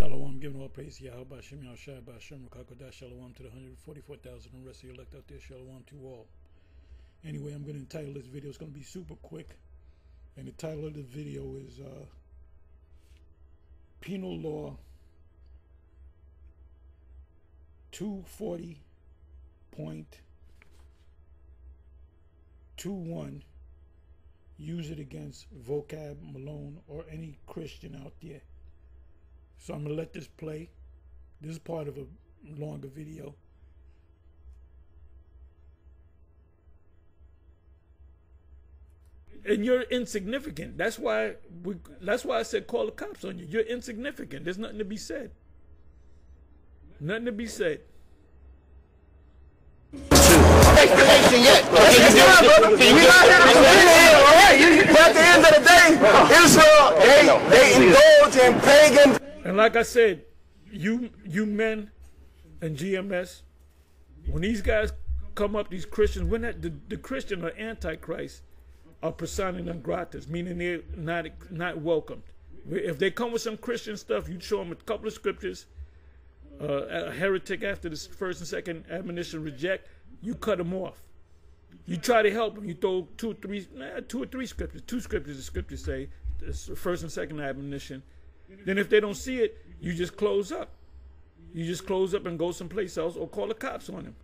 Shalom, giving all praise to Yahweh, Hashem, Yahshua, Hashem, Rakakodah, Shalom to the 144,000 and the rest of you elect out there, Shalom to all. Anyway, I'm going to entitle this video, it's going to be super quick, and the title of the video is Penal Law 240.21, use it against Vocab, Malone, or any Christian out there. So I'm going to let this play. This is part of a longer video. And you're insignificant. That's why I said call the cops on you. You're insignificant. There's nothing to be said. Nothing to be said. Explanation yet. But at the end of the day, Israel, they indulge in pagan. And like I said, you men and GMS, when these guys come up, these Christians, when the Christian or Antichrist are persona non gratas, meaning they're not welcomed. If they come with some Christian stuff, you show them a couple of scriptures, a heretic after the first and second admonition reject, you cut them off. You try to help them. You throw two or three scriptures. Two scriptures, the scriptures say, the first and second admonition. Then if they don't see it, you just close up. You just close up and go someplace else or call the cops on them.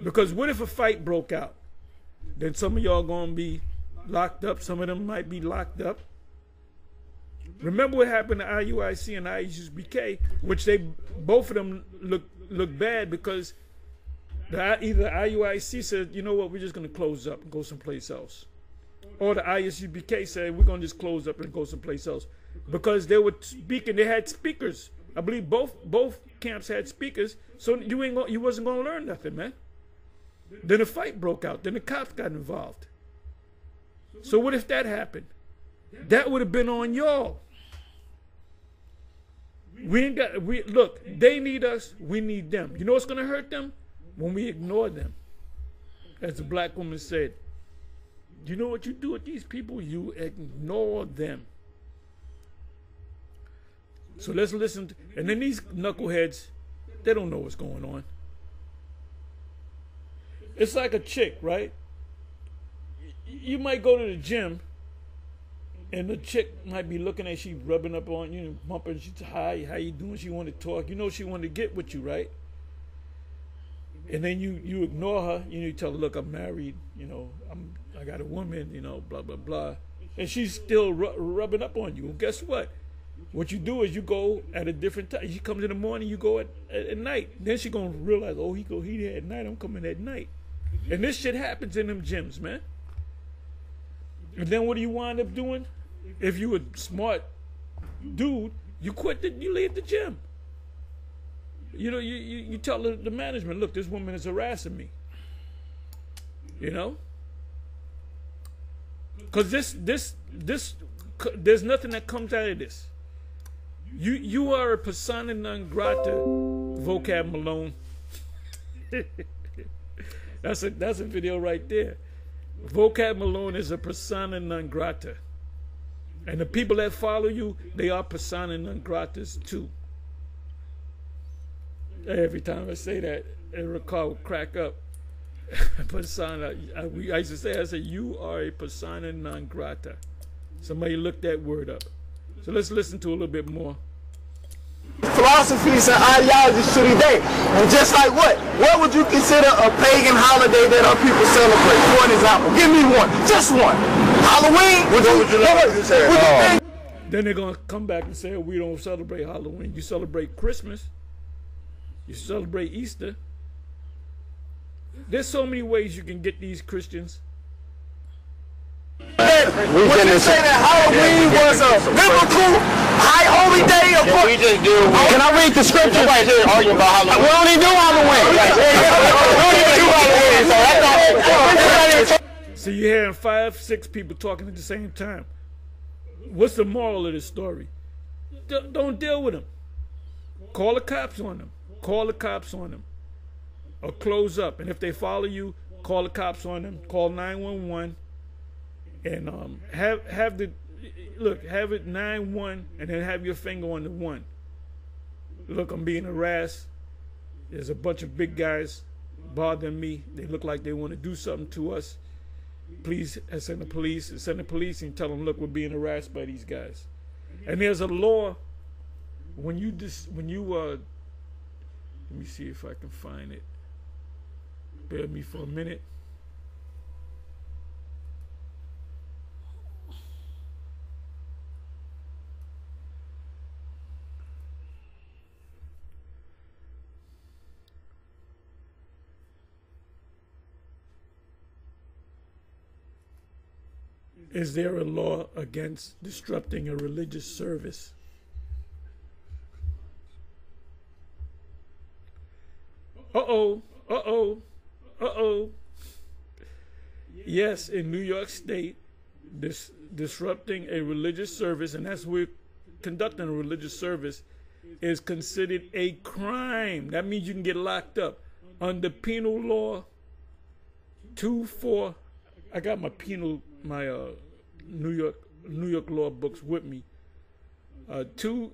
Because what if a fight broke out? Then some of y'all going to be locked up. Some of them might be locked up. Remember what happened to IUIC and IUBK, which they both of them look bad because either IUIC said, you know what, we're just going to close up and go someplace else. Or the IUBK said, we're going to just close up and go someplace else. Because they were speaking, they had speakers. I believe both camps had speakers, so you wasn't going to learn nothing, man. Then a fight broke out. Then the cops got involved. So what if that happened? That would have been on y'all. Look, they need us, we need them. You know what's going to hurt them? When we ignore them. As the black woman said, you know what you do with these people? You ignore them. So let's listen. And then these knuckleheads, they don't know what's going on. It's like a chick, right? You might go to the gym, and the chick might be looking at you, rubbing up on you, bumping. She's, hi, how you doing? She want to talk. You know she want to get with you, right? And then you ignore her. You tell her, look, I'm married. I got a woman. Blah blah blah. And she's still rubbing up on you. Well, guess what? What you do is you go at a different time. She comes in the morning, you go at night. Then she gonna realize, oh, he there at night, I'm coming at night. And this shit happens in them gyms, man. And then what do you wind up doing? If you a smart dude, you leave the gym. You tell the management, look, this woman is harassing me. Because there's nothing that comes out of this. You are a persona non grata, Vocab Malone. That's a video right there. Vocab Malone is a persona non grata. And the people that follow you, they are persona non gratas too. Every time I say that, every car will crack up. Persona, I used to say, I said, you are a persona non grata. Somebody look that word up. So let's listen to a little bit more. Philosophies and ideologies to today. And just like what would you consider a pagan holiday that our people celebrate? For an example, give me one, just one. Halloween? What would you like to say? Then they're going to come back and say, we don't celebrate Halloween. You celebrate Christmas. You celebrate Easter. There's so many ways you can get these Christians. Would you say that Halloween was a biblical high holy day? Can I read the scripture? Nobody's here arguing about Halloween. We don't even do Halloween. So you're hearing 5, 6 people talking at the same time. What's the moral of this story? Don't deal with them. Call the cops on them. Call the cops on them. Or close up. And if they follow you, call the cops on them. Call 911. And have it 9-1 and then have your finger on the 1. look, I'm being harassed. There's a bunch of big guys bothering me. They look like they want to do something to us. Please send the police. Send the police and tell them, look, we're being harassed by these guys. And there's a law when you let me see if I can find it. Bear with me for a minute. Is there a law against disrupting a religious service? Uh-oh, uh-oh, uh-oh. Yes, in New York State, disrupting a religious service, and that's we're conducting a religious service, is considered a crime. That means you can get locked up. Under penal law 2-4, I got my penal, my New York law books with me. 2-4.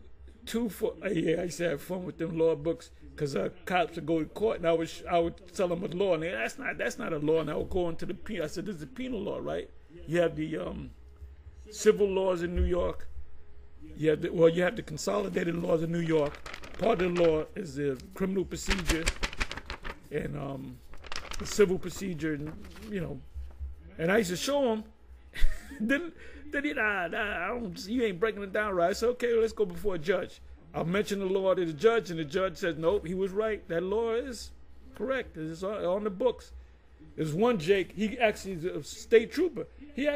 Yeah, I used to have fun with them law books because cops would go to court, and I would tell them a law, and they, that's not a law, and I would go into the penal. I said, this is a penal law, right? You have the civil laws in New York. You have the consolidated laws in New York. Part of the law is the criminal procedure and the civil procedure, and and I used to show them. then you ain't breaking it down right. I said, okay, let's go before a judge. I'll mention the law to the judge, and the judge says, nope, he was right. That law is correct. It's on the books. There's one Jake. He actually is a state trooper. He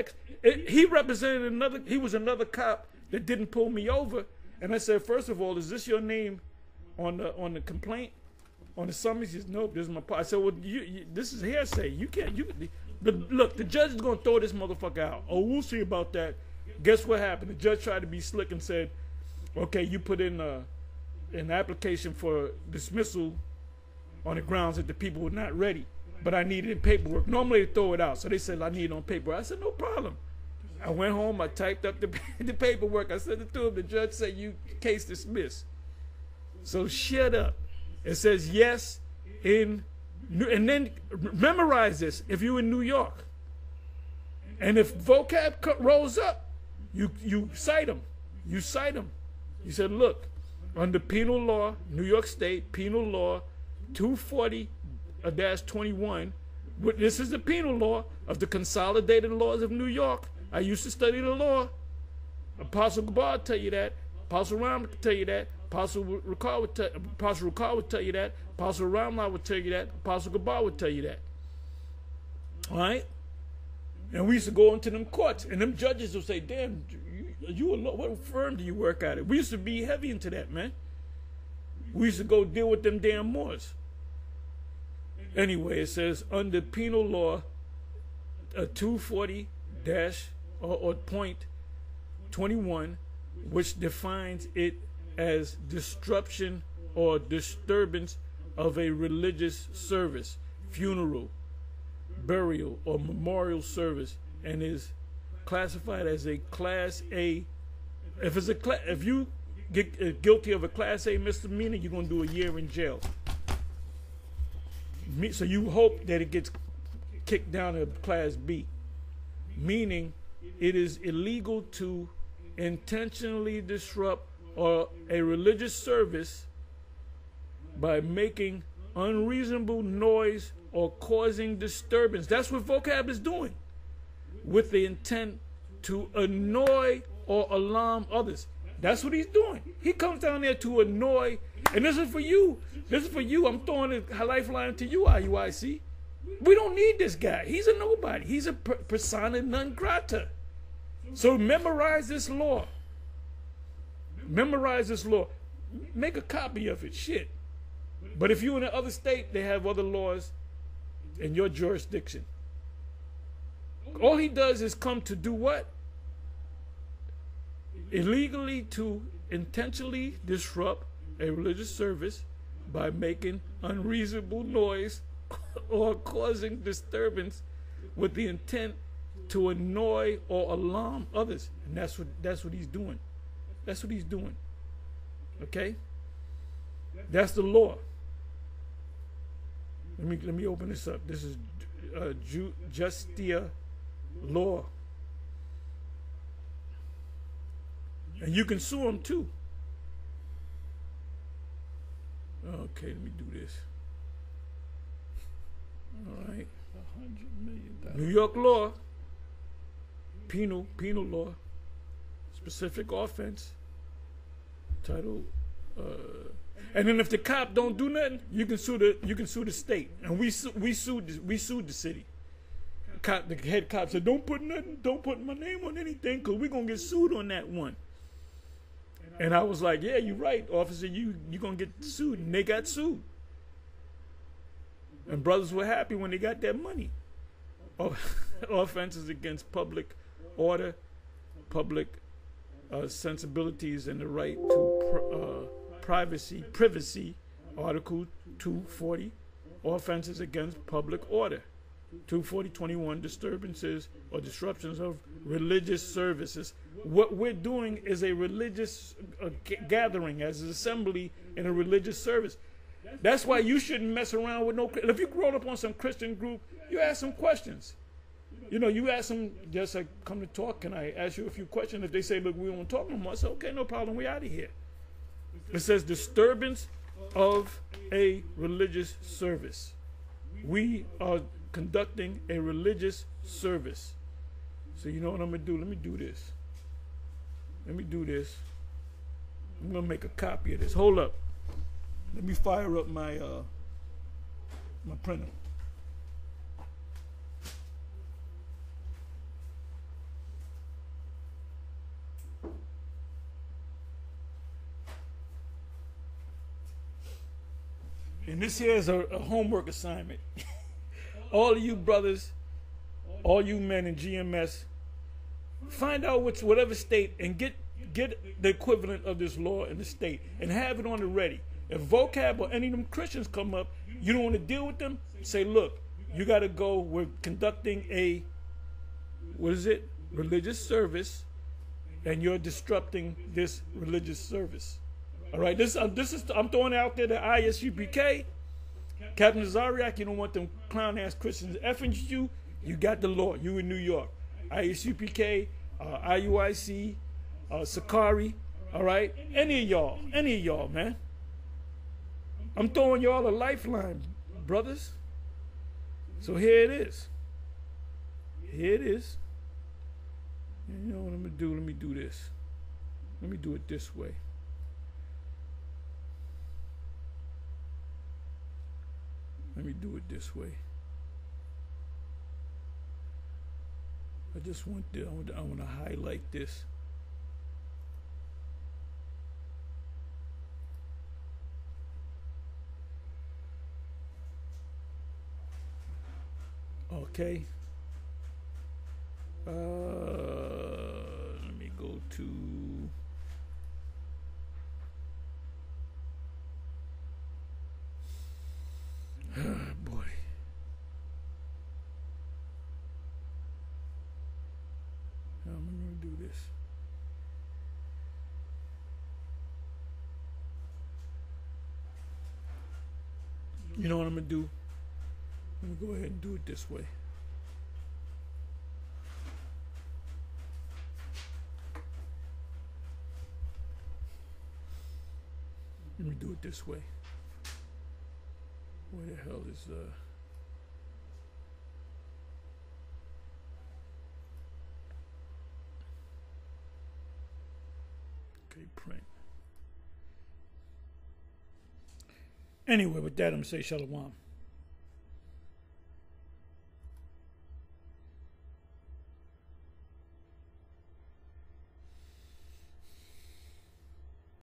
represented another. He was another cop that didn't pull me over. And I said, first of all, is this your name on the complaint, on the summons? He says, nope, this is my part. I said, well, this is hearsay. You can't. Look, the judge is going to throw this motherfucker out. Oh, we'll see about that. Guess what happened? The judge tried to be slick and said, okay, you put in an application for dismissal on the grounds that the people were not ready, but I needed paperwork. Normally they throw it out, so they said I need it on paper. I said, no problem. I went home, I typed up the paperwork. I sent it to him. The judge said, you case dismissed. So shut up. It says yes in... And then memorize this if you're in New York. And if vocab rolls up, you cite them. You cite them. You said, look, under penal law, New York State, penal law 240-21, this is the penal law of the consolidated laws of New York. I used to study the law. Apostle Gabar would tell you that. Apostle Ram would tell you that. Apostle Ricard would tell you that. Apostle Ramla would tell you that. Apostle Gabar would tell you that. All right? And we used to go into them courts, and them judges would say, damn, what firm do you work at? We used to be heavy into that, man. We used to go deal with them damn Moors. Anyway, it says, under penal law 240-.21, which defines it as disruption or disturbance of a religious service, funeral, burial, or memorial service, and is classified as a Class A. If you get guilty of a Class A misdemeanor, you're going to do a year in jail. So you hope that it gets kicked down to Class B, meaning it is illegal to intentionally disrupt or a religious service by making unreasonable noise or causing disturbance. That's what Vocab is doing, with the intent to annoy or alarm others. That's what he's doing. He comes down there to annoy, and this is for you. This is for you. I'm throwing a lifeline to you, IUIC. We don't need this guy. He's a nobody. He's a persona non grata. So memorize this law. Memorize this law. Make a copy of it. Shit. But if you're in another state, they have other laws in your jurisdiction. All he does is come to do what? Illegally to intentionally disrupt a religious service by making unreasonable noise or causing disturbance with the intent to annoy or alarm others. And that's what he's doing. That's what he's doing. Okay? That's the law. Let me open this up. This is Justia law. And you can sue them too. Okay, let me do this. All right. $100 million. New York law. Penal law. Specific offense. Title. And then if the cop don't do nothing, you can sue the state. And we sued the city. The head cop said, don't put my name on anything, because we're gonna get sued on that one. And I was like, yeah, you're right, officer, you're gonna get sued. And they got sued. And brothers were happy when they got that money. Offenses against public order, public sensibilities, and the right to privacy, Article 240, offenses against public order. 240.21, disturbances or disruptions of religious services. What we're doing is a religious gathering, as an assembly in a religious service. That's why you shouldn't mess around with no. If you grow up on some Christian group, you ask some questions. You know, you ask them, just like, come to talk, can I ask you a few questions? If they say, look, we don't talk no more, I say, okay, no problem, we out of here. It says disturbance of a religious service. We are conducting a religious service. So you know what I'm going to do? Let me do this. I'm going to make a copy of this. Hold up. Let me fire up my my printer. And this here is a homework assignment. All of you brothers, all you men in GMS, find out whatever state and get the equivalent of this law in the state and have it on the ready. If Vocab or any of them Christians come up, you don't want to deal with them, say, look, you got to go, we're conducting a, religious service, and you're disrupting this religious service. All right, I'm throwing it out there to ISUPK. Captain Zariak, you don't want them clown-ass Christians effing you. You got the law. You in New York. ISUPK, IUIC, Sakari, all right? Any of y'all, man. I'm throwing y'all a lifeline, brothers. So here it is. Here it is. You know what I'm going to do? Let me do this. Let me do it this way. Let me do it this way. I just want to, I want to highlight this. Okay. Let me go to boy. How am I going to do this? You know what I'm going to do? I'm going to go ahead and do it this way. Let me do it this way. Where the hell is okay, print. Anyway, with that, I'm going to say shalom.